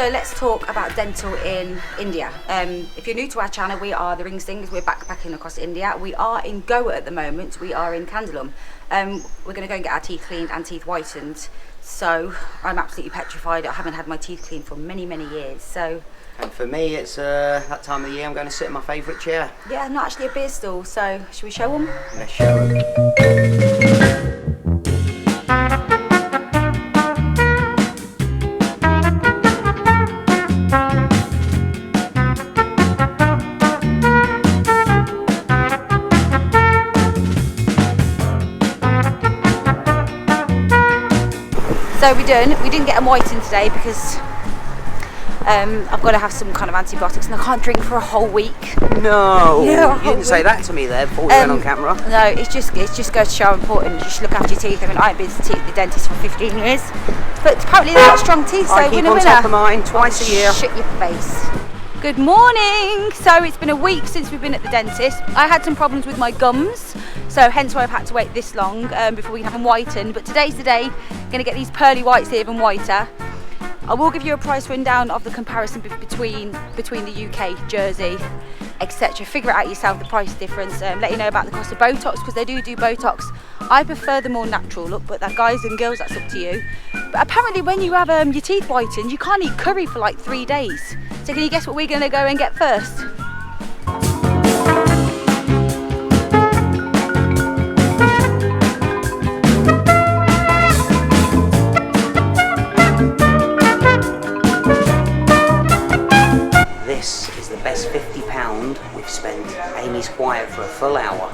So let's talk about dental in India. If you're new to our channel, we are the RingStings. We're backpacking across India. We are in Goa at the moment. We are in CANDOLIM. We're going to go and get our teeth cleaned and teeth whitened. So I'm absolutely petrified. I haven't had my teeth cleaned for many, many years. So. And for me, it's that time of year I'm going to sit in my favourite chair. Yeah, not actually a beer stool. So should we show them? Let's show them. So we didn't get them whitened today because I've got to have some kind of antibiotics and I can't drink for a whole week. No, you didn't say that to me there before we went on camera. No, it's just goes to show how important you should look after your teeth. I mean, I've been to the dentist for 15 years, but apparently they've got strong teeth, so I keep on top of mine twice a year. Shut your face. Good morning! So it's been a week since we've been at the dentist. I had some problems with my gums, so hence why I've had to wait this long before we can have them whitened. But today's the day. I'm going to get these pearly whites even whiter. I will give you a price rundown of the comparison between the UK, Jersey, etc. Figure it out yourself, the price difference. Let you know about the cost of BOTOX, because they do Botox. I prefer the more natural look, but that guys and girls, that's up to you. But apparently when you have your teeth whitened, you can't eat curry for like 3 days. So can you guess what we're going to go and get first? This is the best £50 we've spent. Amy's quiet for a full hour.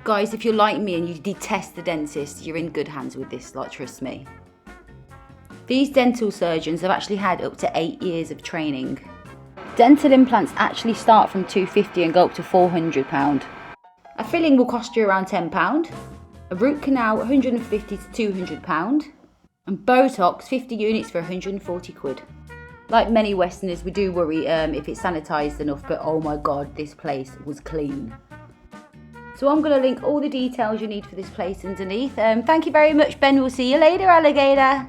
Guys, if you're like me and you detest the dentist, you're in good hands with this lot, trust me. These dental surgeons have actually had up to 8 years of training. Dental implants actually start from £250 and go up to £400. A filling will cost you around £10. A root canal, £150 to £200. And Botox, 50 units for 140 quid. Like many Westerners, we do worry if it's sanitised enough, but oh my god, this place was clean. So I'm going to link all the details you need for this place underneath. Thank you very much, Ben. We'll see you later, alligator.